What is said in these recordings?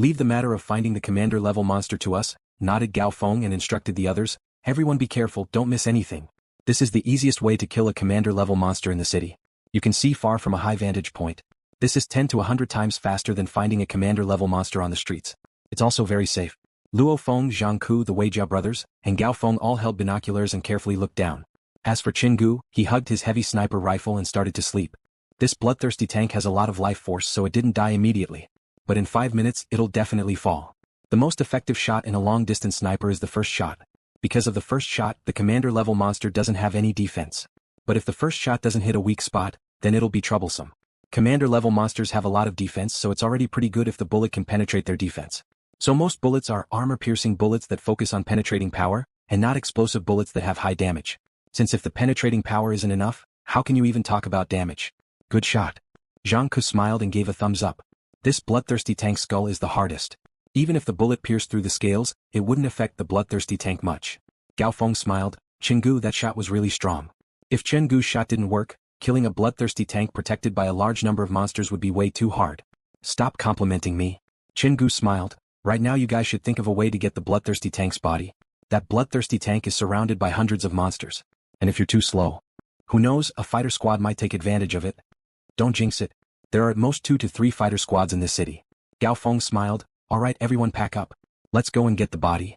Leave the matter of finding the commander-level monster to us, nodded Gao Feng and instructed the others. Everyone be careful, don't miss anything. This is the easiest way to kill a commander-level monster in the city. You can see far from a high vantage point. This is 10 to 100 times faster than finding a commander-level monster on the streets. It's also very safe. Luo Feng, Zhang Ke, the Weijia brothers, and Gao Feng all held binoculars and carefully looked down. As for Chen Gu, he hugged his heavy sniper rifle and started to sleep. This bloodthirsty tank has a lot of life force, so it didn't die immediately. But in 5 minutes, it'll definitely fall. The most effective shot in a long-distance sniper is the first shot. Because of the first shot, the commander-level monster doesn't have any defense. But if the first shot doesn't hit a weak spot, then it'll be troublesome. Commander-level monsters have a lot of defense, so it's already pretty good if the bullet can penetrate their defense. So most bullets are armor-piercing bullets that focus on penetrating power, and not explosive bullets that have high damage. Since if the penetrating power isn't enough, how can you even talk about damage? Good shot. Zhang Ke smiled and gave a thumbs up. This bloodthirsty tank skull is the hardest. Even if the bullet pierced through the scales, it wouldn't affect the bloodthirsty tank much. Gao Feng smiled. Chen Gu, that shot was really strong. If Chen Gu's shot didn't work, killing a bloodthirsty tank protected by a large number of monsters would be way too hard. Stop complimenting me. Chen Gu smiled. Right now you guys should think of a way to get the bloodthirsty tank's body. That bloodthirsty tank is surrounded by hundreds of monsters. And if you're too slow, who knows, a fighter squad might take advantage of it. Don't jinx it. There are at most 2 to 3 fighter squads in this city. Gao Feng smiled. Alright, everyone pack up. Let's go and get the body.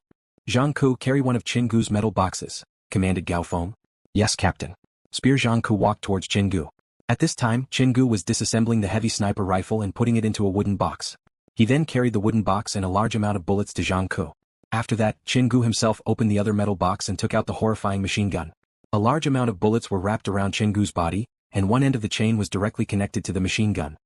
Zhang Ke, carry one of Chen Gu's metal boxes, commanded Gao Feng. Yes, Captain. Spear Zhang Ke walked towards Chen Gu. At this time, Chen Gu was disassembling the heavy sniper rifle and putting it into a wooden box. He then carried the wooden box and a large amount of bullets to Zhang Ke. After that, Chen Gu himself opened the other metal box and took out the horrifying machine gun. A large amount of bullets were wrapped around Chen Gu's body, and one end of the chain was directly connected to the machine gun.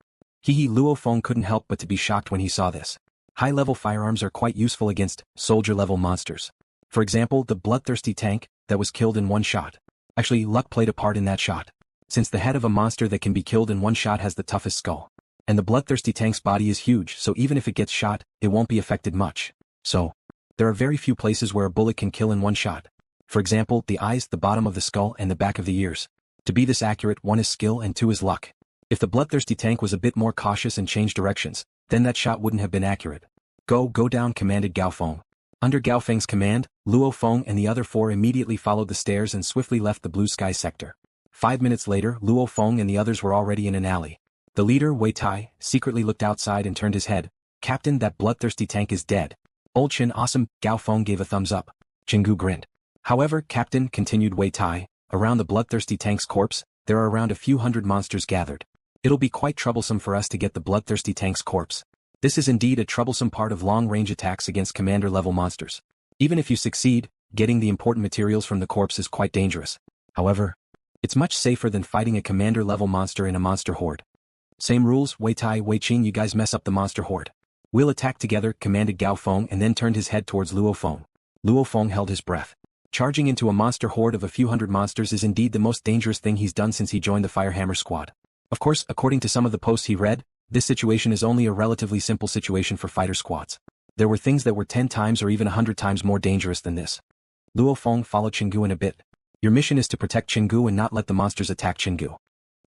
Luo Feng couldn't help but to be shocked when he saw this. High-level firearms are quite useful against soldier-level monsters. For example, the bloodthirsty tank that was killed in one shot. Actually, luck played a part in that shot. Since the head of a monster that can be killed in one shot has the toughest skull. And the bloodthirsty tank's body is huge, so even if it gets shot, it won't be affected much. So, there are very few places where a bullet can kill in one shot. For example, the eyes, the bottom of the skull, and the back of the ears. To be this accurate, 1 is skill and 2 is luck. If the bloodthirsty tank was a bit more cautious and changed directions, then that shot wouldn't have been accurate. Go down, commanded Gao Feng. Under Gao Feng's command, Luo Feng and the other 4 immediately followed the stairs and swiftly left the blue sky sector. 5 minutes later, Luo Feng and the others were already in an alley. The leader, Wei Tai, secretly looked outside and turned his head. Captain, that bloodthirsty tank is dead. Old Chen, awesome. Gao Feng gave a thumbs up. Chen Gu grinned. However, Captain, continued Wei Tai, around the bloodthirsty tank's corpse, there are around a few hundred monsters gathered. It'll be quite troublesome for us to get the bloodthirsty tank's corpse. This is indeed a troublesome part of long-range attacks against commander-level monsters. Even if you succeed, getting the important materials from the corpse is quite dangerous. However, it's much safer than fighting a commander-level monster in a monster horde. Same rules, Wei Tai, Wei Qing, you guys mess up the monster horde. We'll attack together, commanded Gao Feng and then turned his head towards Luo Feng. Luo Feng held his breath. Charging into a monster horde of a few hundred monsters is indeed the most dangerous thing he's done since he joined the Firehammer Squad. Of course, according to some of the posts he read, this situation is only a relatively simple situation for fighter squads. There were things that were 10 times or even 100 times more dangerous than this. Luo Feng followed Chen Gu in a bit. Your mission is to protect Chen Gu and not let the monsters attack Chen Gu.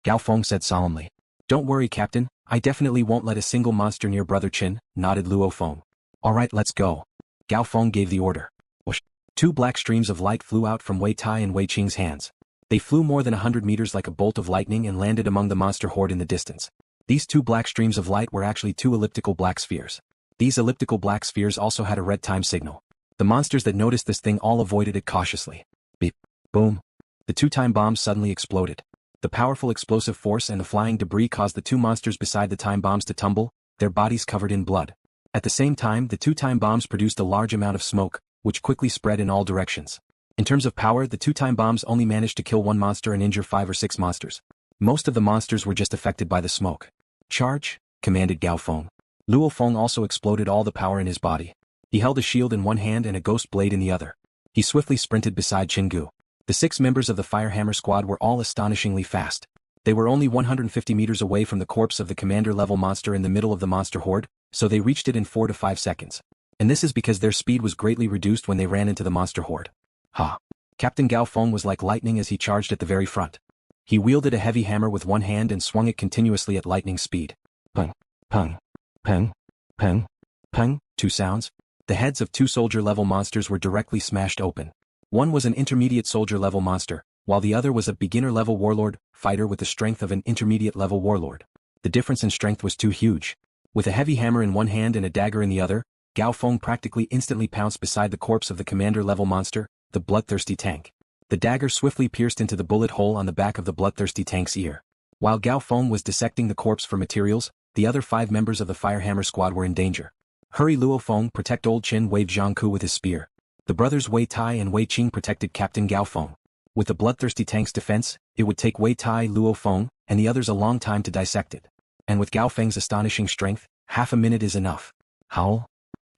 Gao Feng said solemnly. Don't worry, Captain, I definitely won't let a single monster near Brother Chen, nodded Luo Feng. Alright, let's go. Gao Feng gave the order. Whoosh. 2 black streams of light flew out from Wei Tai and Wei Qing's hands. They flew more than 100 meters like a bolt of lightning and landed among the monster horde in the distance. These 2 black streams of light were actually 2 elliptical black spheres. These elliptical black spheres also had a red time signal. The monsters that noticed this thing all avoided it cautiously. Beep. Boom. The 2 time bombs suddenly exploded. The powerful explosive force and the flying debris caused the 2 monsters beside the time bombs to tumble, their bodies covered in blood. At the same time, the 2 time bombs produced a large amount of smoke, which quickly spread in all directions. In terms of power, the 2 time bombs only managed to kill 1 monster and injure 5 or 6 monsters. Most of the monsters were just affected by the smoke. Charge, commanded Gao Feng. Luo Feng also exploded all the power in his body. He held a shield in one hand and a ghost blade in the other. He swiftly sprinted beside Chen Gu. The 6 members of the Firehammer Squad were all astonishingly fast. They were only 150 meters away from the corpse of the commander-level monster in the middle of the monster horde, so they reached it in 4 to 5 seconds. And this is because their speed was greatly reduced when they ran into the monster horde. Ha! Captain Gao Feng was like lightning as he charged at the very front. He wielded a heavy hammer with one hand and swung it continuously at lightning speed. Peng, peng, peng, peng. Peng, two sounds. The heads of two soldier-level monsters were directly smashed open. One was an intermediate soldier-level monster, while the other was a beginner-level warlord, fighter with the strength of an intermediate-level warlord. The difference in strength was too huge. With a heavy hammer in one hand and a dagger in the other, Gao Feng practically instantly pounced beside the corpse of the commander-level monster, the bloodthirsty tank. The dagger swiftly pierced into the bullet hole on the back of the bloodthirsty tank's ear. While Gao Feng was dissecting the corpse for materials, the other 5 members of the Firehammer Squad were in danger. Hurry LuoFeng, protect Old Chin, waved Zhang Ke with his spear. The brothers Wei Tai and Wei Qing protected Captain Gao Feng. With the bloodthirsty tank's defense, it would take Wei Tai, LuoFeng, and the others a long time to dissect it. And with Gao Feng's astonishing strength, half a minute is enough. Howl?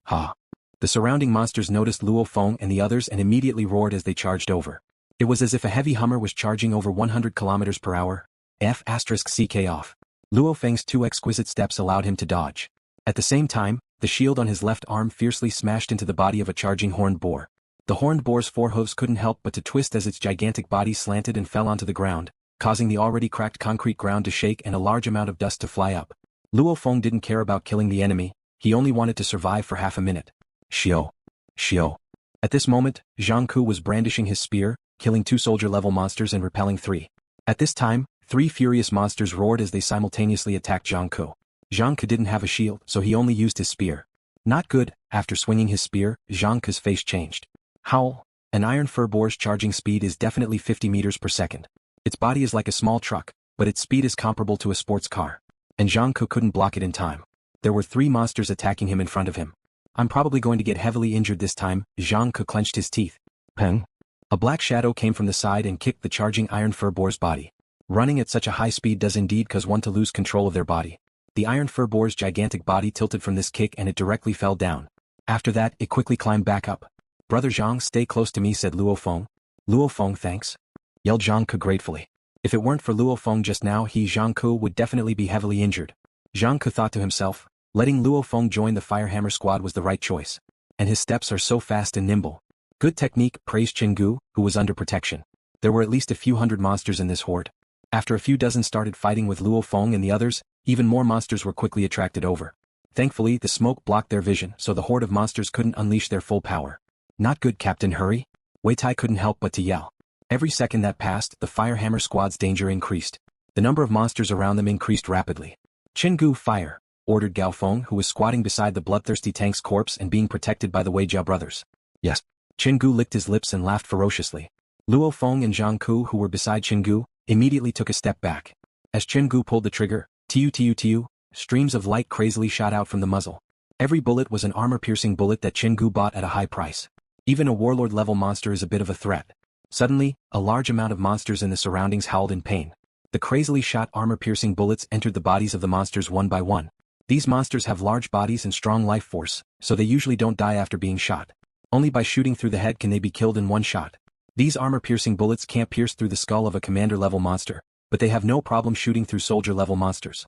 Ha. The surrounding monsters noticed LuoFeng and the others and immediately roared as they charged over. It was as if a heavy Hummer was charging over 100 kilometers per hour. F***ck off. LuoFeng's 2 exquisite steps allowed him to dodge. At the same time, the shield on his left arm fiercely smashed into the body of a charging horned boar. The horned boar's 4 hooves couldn't help but to twist as its gigantic body slanted and fell onto the ground, causing the already cracked concrete ground to shake and a large amount of dust to fly up. LuoFeng didn't care about killing the enemy, he only wanted to survive for half a minute. Shio. Shio. At this moment, Zhang Ke was brandishing his spear, killing 2 soldier-level monsters and repelling 3. At this time, 3 furious monsters roared as they simultaneously attacked Zhang Ke. Zhang Ke didn't have a shield, so he only used his spear. Not good. After swinging his spear, Zhang Ke's face changed. Howl. An iron fur boar's charging speed is definitely 50 meters per second. Its body is like a small truck, but its speed is comparable to a sports car. And Zhang Ke couldn't block it in time. There were 3 monsters attacking him in front of him. I'm probably going to get heavily injured this time, Zhang Ke clenched his teeth. Peng. A black shadow came from the side and kicked the charging iron fur boar's body. Running at such a high speed does indeed cause one to lose control of their body. The iron fur boar's gigantic body tilted from this kick and it directly fell down. After that, it quickly climbed back up. Brother Zhang, stay close to me, said LuoFeng. LuoFeng, thanks, yelled Zhang Ke gratefully. If it weren't for LuoFeng just now, Zhang Ke would definitely be heavily injured. Zhang Ke thought to himself, letting LuoFeng join the Firehammer Squad was the right choice. And his steps are so fast and nimble. Good technique, praised Chen Gu, who was under protection. There were at least a few hundred monsters in this horde. After a few dozen started fighting with LuoFeng and the others, even more monsters were quickly attracted over. Thankfully, the smoke blocked their vision so the horde of monsters couldn't unleash their full power. Not good, Captain, hurry. Wei Tai couldn't help but to yell. Every second that passed, the Firehammer Squad's danger increased. The number of monsters around them increased rapidly. Chen Gu, fire, ordered Gao Feng, who was squatting beside the bloodthirsty tank's corpse and being protected by the Weijiao brothers. Yes. Chen Gu licked his lips and laughed ferociously. LuoFeng and Zhang Ke, who were beside Chen Gu, immediately took a step back. As Chen Gu pulled the trigger, tiu, streams of light crazily shot out from the muzzle. Every bullet was an armor-piercing bullet that Chen Gu bought at a high price. Even a warlord-level monster is a bit of a threat. Suddenly, a large amount of monsters in the surroundings howled in pain. The crazily shot armor-piercing bullets entered the bodies of the monsters one by one. These monsters have large bodies and strong life force, so they usually don't die after being shot. Only by shooting through the head can they be killed in one shot. These armor-piercing bullets can't pierce through the skull of a commander-level monster, but they have no problem shooting through soldier-level monsters.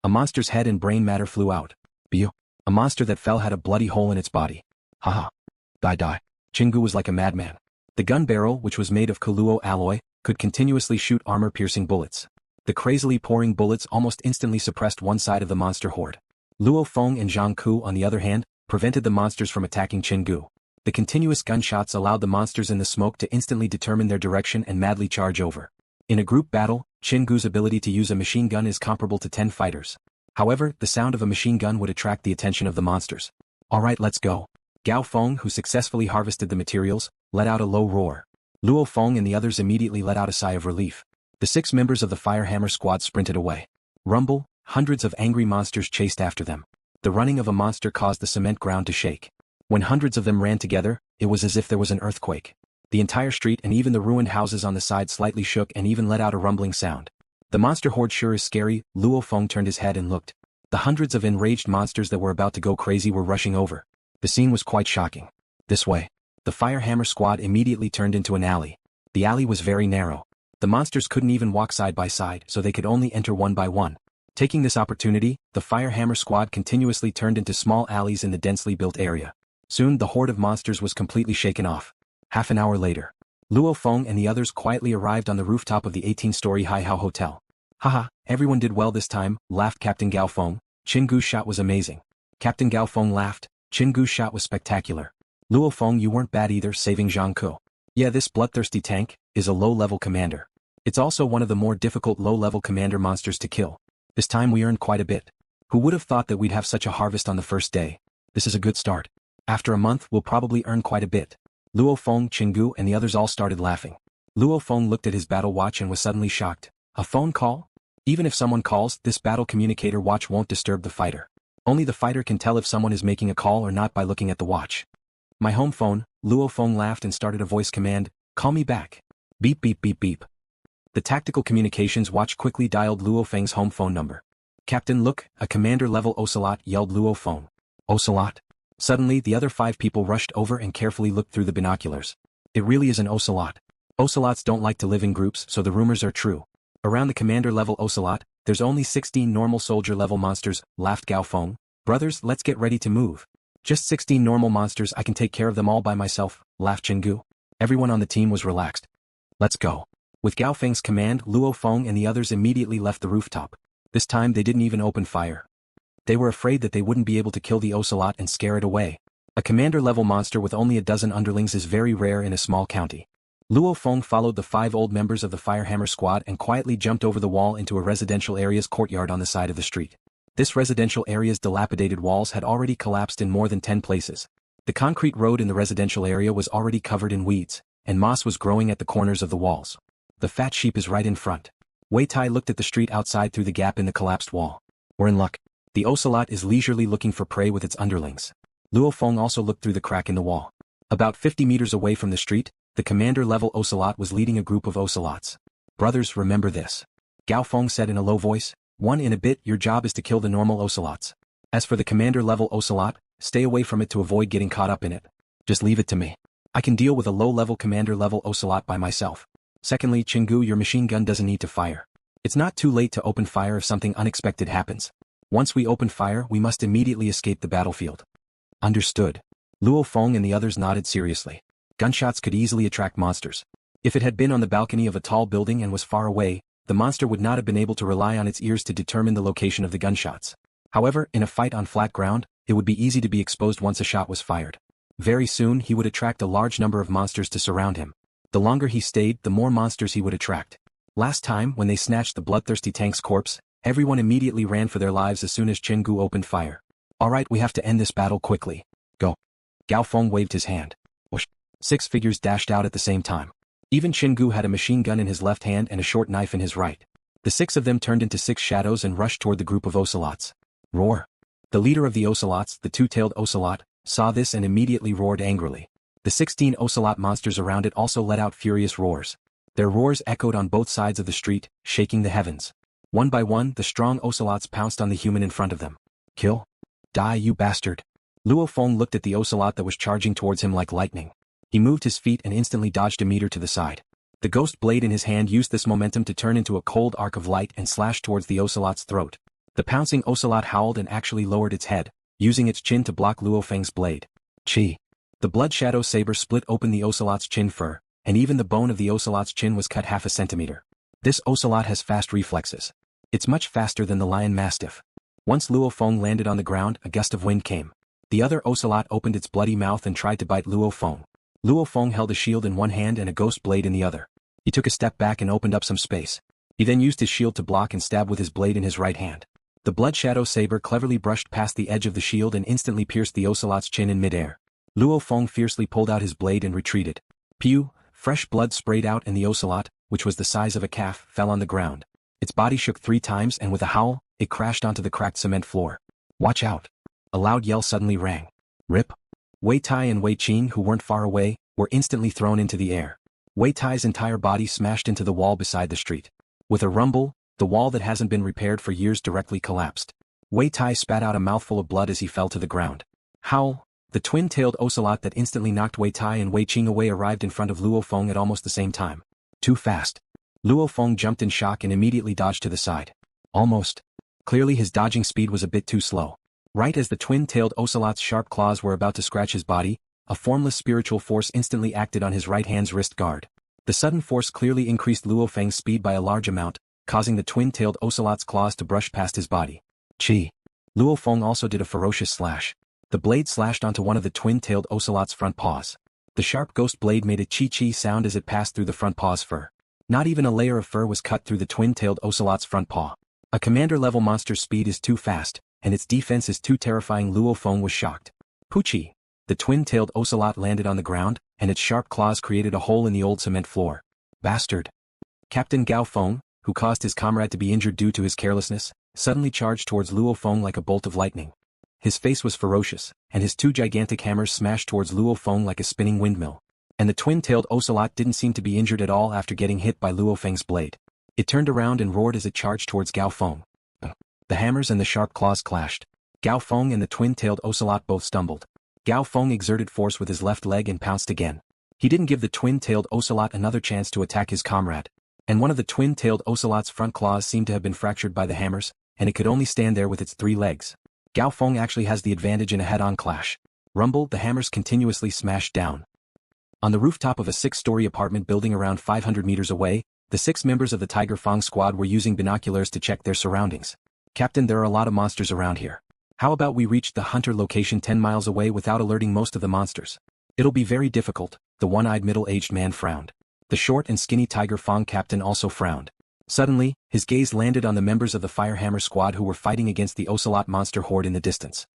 A monster's head and brain matter flew out. A monster that fell had a bloody hole in its body. Haha. Die. Chen Gu was like a madman. The gun barrel, which was made of Koluo alloy, could continuously shoot armor-piercing bullets. The crazily pouring bullets almost instantly suppressed one side of the monster horde. LuoFeng and Zhang Ke, on the other hand, prevented the monsters from attacking Chen Gu. The continuous gunshots allowed the monsters in the smoke to instantly determine their direction and madly charge over. In a group battle, Chen Gu's ability to use a machine gun is comparable to 10 fighters. However, the sound of a machine gun would attract the attention of the monsters. Alright, let's go. Gao Feng, who successfully harvested the materials, let out a low roar. LuoFeng and the others immediately let out a sigh of relief. The 6 members of the Firehammer Squad sprinted away. Rumble, hundreds of angry monsters chased after them. The running of a monster caused the cement ground to shake. When hundreds of them ran together, it was as if there was an earthquake. The entire street and even the ruined houses on the side slightly shook and even let out a rumbling sound. The monster horde sure is scary. LuoFeng turned his head and looked. The hundreds of enraged monsters that were about to go crazy were rushing over. The scene was quite shocking. This way. The Firehammer Squad immediately turned into an alley. The alley was very narrow. The monsters couldn't even walk side by side, so they could only enter one by one. Taking this opportunity, the Firehammer Squad continuously turned into small alleys in the densely built area. Soon the horde of monsters was completely shaken off. Half an hour later, LuoFeng and the others quietly arrived on the rooftop of the 18-story Haihao Hotel. Haha, everyone did well this time, laughed Captain Gao Feng. Chen Gu's shot was amazing. Captain Gao Feng laughed. Chen Gu's shot was spectacular. LuoFeng, you weren't bad either, saving Zhang Ke. Yeah, this bloodthirsty tank is a low-level commander. It's also one of the more difficult low-level commander monsters to kill. This time we earned quite a bit. Who would have thought that we'd have such a harvest on the first day? This is a good start. After a month we'll probably earn quite a bit. LuoFeng, Chen Gu and the others all started laughing. LuoFeng looked at his battle watch and was suddenly shocked. A phone call? Even if someone calls, this battle communicator watch won't disturb the fighter. Only the fighter can tell if someone is making a call or not by looking at the watch. My home phone. LuoFeng laughed and started a voice command. Call me back. Beep beep beep beep. The tactical communications watch quickly dialed LuoFeng's home phone number. Captain, look, a commander-level ocelot, yelled LuoFeng. Ocelot? Suddenly the other 5 people rushed over and carefully looked through the binoculars. It really is an ocelot. Ocelots don't like to live in groups, so the rumors are true. Around the commander-level ocelot, there's only 16 normal soldier-level monsters, laughed Gao Feng. Brothers, let's get ready to move. Just 16 normal monsters, I can take care of them all by myself, laughed Chen Gu. Everyone on the team was relaxed. Let's go. With Gao Feng's command, LuoFeng and the others immediately left the rooftop. This time they didn't even open fire. They were afraid that they wouldn't be able to kill the ocelot and scare it away. A commander-level monster with only a dozen underlings is very rare in a small county. LuoFeng followed the 5 old members of the Firehammer Squad and quietly jumped over the wall into a residential area's courtyard on the side of the street. This residential area's dilapidated walls had already collapsed in more than 10 places. The concrete road in the residential area was already covered in weeds, and moss was growing at the corners of the walls. The fat sheep is right in front. Wei Tai looked at the street outside through the gap in the collapsed wall. We're in luck. The ocelot is leisurely looking for prey with its underlings. LuoFeng also looked through the crack in the wall. About 50 meters away from the street, the commander-level ocelot was leading a group of ocelots. Brothers, remember this. Gao Feng said in a low voice. One in a bit, your job is to kill the normal ocelots. As for the commander-level ocelot, stay away from it to avoid getting caught up in it. Just leave it to me. I can deal with a low-level commander-level ocelot by myself. Secondly, Chen Gu, your machine gun doesn't need to fire. It's not too late to open fire if something unexpected happens. Once we open fire, we must immediately escape the battlefield. Understood. LuoFeng and the others nodded seriously. Gunshots could easily attract monsters. If it had been on the balcony of a tall building and was far away, the monster would not have been able to rely on its ears to determine the location of the gunshots. However, in a fight on flat ground, it would be easy to be exposed once a shot was fired. Very soon he would attract a large number of monsters to surround him. The longer he stayed, the more monsters he would attract. Last time, when they snatched the bloodthirsty tank's corpse, everyone immediately ran for their lives as soon as Chen Gu opened fire. Alright, we have to end this battle quickly. Go. Gao Feng waved his hand. Whoosh. 6 figures dashed out at the same time. Even Chen Gu had a machine gun in his left hand and a short knife in his right. The 6 of them turned into 6 shadows and rushed toward the group of ocelots. Roar. The leader of the ocelots, the 2-tailed ocelot, saw this and immediately roared angrily. The 16 ocelot monsters around it also let out furious roars. Their roars echoed on both sides of the street, shaking the heavens. One by one, the strong ocelots pounced on the human in front of them. Kill. Die, you bastard. LuoFeng looked at the ocelot that was charging towards him like lightning. He moved his feet and instantly dodged a meter to the side. The ghost blade in his hand used this momentum to turn into a cold arc of light and slash towards the ocelot's throat. The pouncing ocelot howled and actually lowered its head, using its chin to block LuoFeng's blade. Chi. The blood shadow saber split open the ocelot's chin fur, and even the bone of the ocelot's chin was cut half a centimeter. This ocelot has fast reflexes. It's much faster than the lion mastiff. Once LuoFeng landed on the ground, a gust of wind came. The other ocelot opened its bloody mouth and tried to bite LuoFeng. LuoFeng held a shield in one hand and a ghost blade in the other. He took a step back and opened up some space. He then used his shield to block and stab with his blade in his right hand. The blood shadow saber cleverly brushed past the edge of the shield and instantly pierced the ocelot's chin in midair. LuoFeng fiercely pulled out his blade and retreated. Pew! Fresh blood sprayed out and the ocelot, which was the size of a calf, fell on the ground. Its body shook 3 times and with a howl, it crashed onto the cracked cement floor. Watch out! A loud yell suddenly rang. Rip! Wei Tai and Wei Qing, who weren't far away, were instantly thrown into the air. Wei Tai's entire body smashed into the wall beside the street. With a rumble, the wall that hasn't been repaired for years directly collapsed. Wei Tai spat out a mouthful of blood as he fell to the ground. Howl! The twin-tailed ocelot that instantly knocked Wei Tai and Wei Qing away arrived in front of LuoFeng at almost the same time. Too fast. LuoFeng jumped in shock and immediately dodged to the side. Almost. Clearly his dodging speed was a bit too slow. Right as the twin-tailed ocelot's sharp claws were about to scratch his body, a formless spiritual force instantly acted on his right hand's wrist guard. The sudden force clearly increased LuoFeng's speed by a large amount, causing the twin-tailed ocelot's claws to brush past his body. Chi. Luo Feng also did a ferocious slash. The blade slashed onto one of the twin-tailed ocelot's front paws. The sharp ghost blade made a chi-chi sound as it passed through the front paw's fur. Not even a layer of fur was cut through the twin-tailed ocelot's front paw. A commander-level monster's speed is too fast, and its defense is too terrifying. Luo Feng was shocked. Poochie! The twin-tailed ocelot landed on the ground, and its sharp claws created a hole in the old cement floor. Bastard! Captain Gao Feng, who caused his comrade to be injured due to his carelessness, suddenly charged towards Luo Feng like a bolt of lightning. His face was ferocious, and his two gigantic hammers smashed towards Luo Feng like a spinning windmill. And the twin-tailed ocelot didn't seem to be injured at all after getting hit by Luo Feng's blade. It turned around and roared as it charged towards Gao Feng. The hammers and the sharp claws clashed. Gao Feng and the twin-tailed ocelot both stumbled. Gao Feng exerted force with his left leg and pounced again. He didn't give the twin-tailed ocelot another chance to attack his comrade. And one of the twin-tailed ocelot's front claws seemed to have been fractured by the hammers, and it could only stand there with its 3 legs. Gao Feng actually has the advantage in a head-on clash. Rumble, the hammers continuously smashed down. On the rooftop of a 6-story apartment building around 500 meters away, the 6 members of the Tiger Fang Squad were using binoculars to check their surroundings. Captain, there are a lot of monsters around here. How about we reach the hunter location 10 miles away without alerting most of the monsters? It'll be very difficult, the one-eyed middle-aged man frowned. The short and skinny Tiger Fang captain also frowned. Suddenly, his gaze landed on the members of the Firehammer Squad who were fighting against the ocelot monster horde in the distance.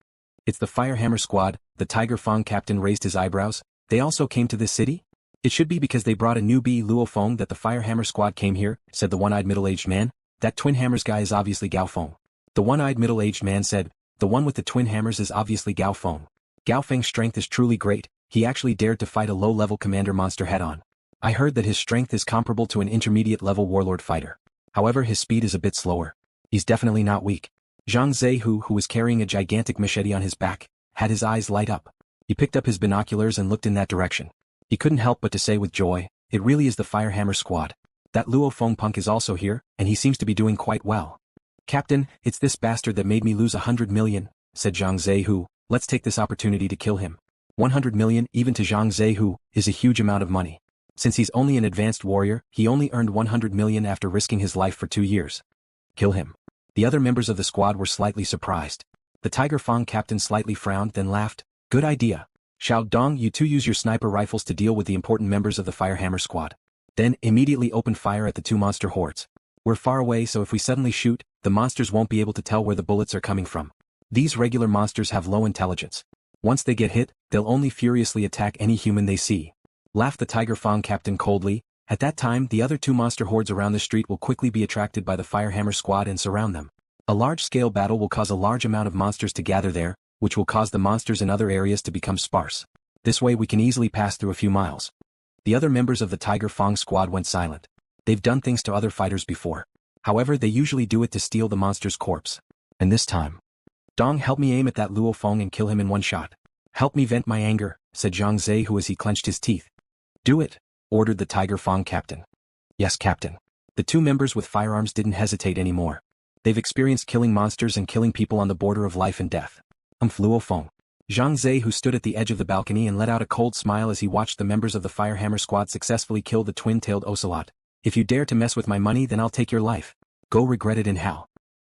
It's the Firehammer Squad, the Tiger Fang captain raised his eyebrows. They also came to this city? It should be because they brought a newbie LuoFeng that the Firehammer Squad came here, said the one-eyed middle-aged man. That twin hammers guy is obviously Gao Feng. The one-eyed middle-aged man said, the one with the twin hammers is obviously Gao Feng. Gao Feng's strength is truly great, he actually dared to fight a low-level commander monster head-on. I heard that his strength is comparable to an intermediate-level warlord fighter. However, his speed is a bit slower. He's definitely not weak. Zhang Ze Hu, who was carrying a gigantic machete on his back, had his eyes light up. He picked up his binoculars and looked in that direction. He couldn't help but to say with joy, it really is the Firehammer Squad. That LuoFeng punk is also here, and he seems to be doing quite well. Captain, it's this bastard that made me lose 100 million, said Zhang Ze Hu. Let's take this opportunity to kill him. 100 million, even to Zhang Ze Hu, is a huge amount of money. Since he's only an advanced warrior, he only earned 100 million after risking his life for 2 years. Kill him. The other members of the squad were slightly surprised. The Tiger Fang captain slightly frowned, then laughed. Good idea. Xiao Dong, you two use your sniper rifles to deal with the important members of the Firehammer Squad. Then, immediately open fire at the 2 monster hordes. We're far away, so if we suddenly shoot, the monsters won't be able to tell where the bullets are coming from. These regular monsters have low intelligence. Once they get hit, they'll only furiously attack any human they see. Laughed the Tiger Fang captain coldly. At that time, the other 2 monster hordes around the street will quickly be attracted by the Firehammer Squad and surround them. A large-scale battle will cause a large amount of monsters to gather there, which will cause the monsters in other areas to become sparse. This way we can easily pass through a few miles. The other members of the Tiger Fang Squad went silent. They've done things to other fighters before. However, they usually do it to steal the monster's corpse. And this time, Dong, help me aim at that LuoFeng and kill him in one shot. Help me vent my anger, said Zhang Ze Hu as he clenched his teeth. Do it, ordered the Tiger Fang captain. Yes, captain. The 2 members with firearms didn't hesitate anymore. They've experienced killing monsters and killing people on the border of life and death. LuoFeng. Zhang Ze Hu stood at the edge of the balcony and let out a cold smile as he watched the members of the Firehammer Squad successfully kill the twin-tailed ocelot. If you dare to mess with my money, then I'll take your life. Go regret it in hell.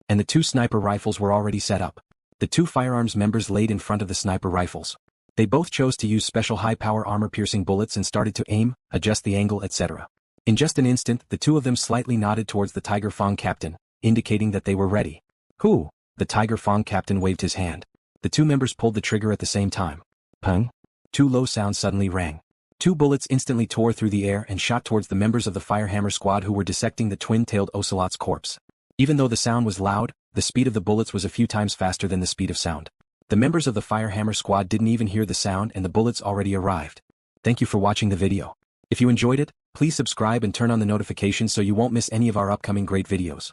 And the 2 sniper rifles were already set up. The 2 firearms members laid in front of the sniper rifles. They both chose to use special high-power armor-piercing bullets and started to aim, adjust the angle, etc. In just an instant, the 2 of them slightly nodded towards the Tiger Fang captain, indicating that they were ready. Who? The Tiger Fang captain waved his hand. The 2 members pulled the trigger at the same time. Peng. 2 low sounds suddenly rang. 2 bullets instantly tore through the air and shot towards the members of the Firehammer Squad who were dissecting the twin-tailed ocelot's corpse. Even though the sound was loud, the speed of the bullets was a few times faster than the speed of sound. The members of the Firehammer Squad didn't even hear the sound and the bullets already arrived. Thank you for watching the video. If you enjoyed it, please subscribe and turn on the notifications so you won't miss any of our upcoming great videos.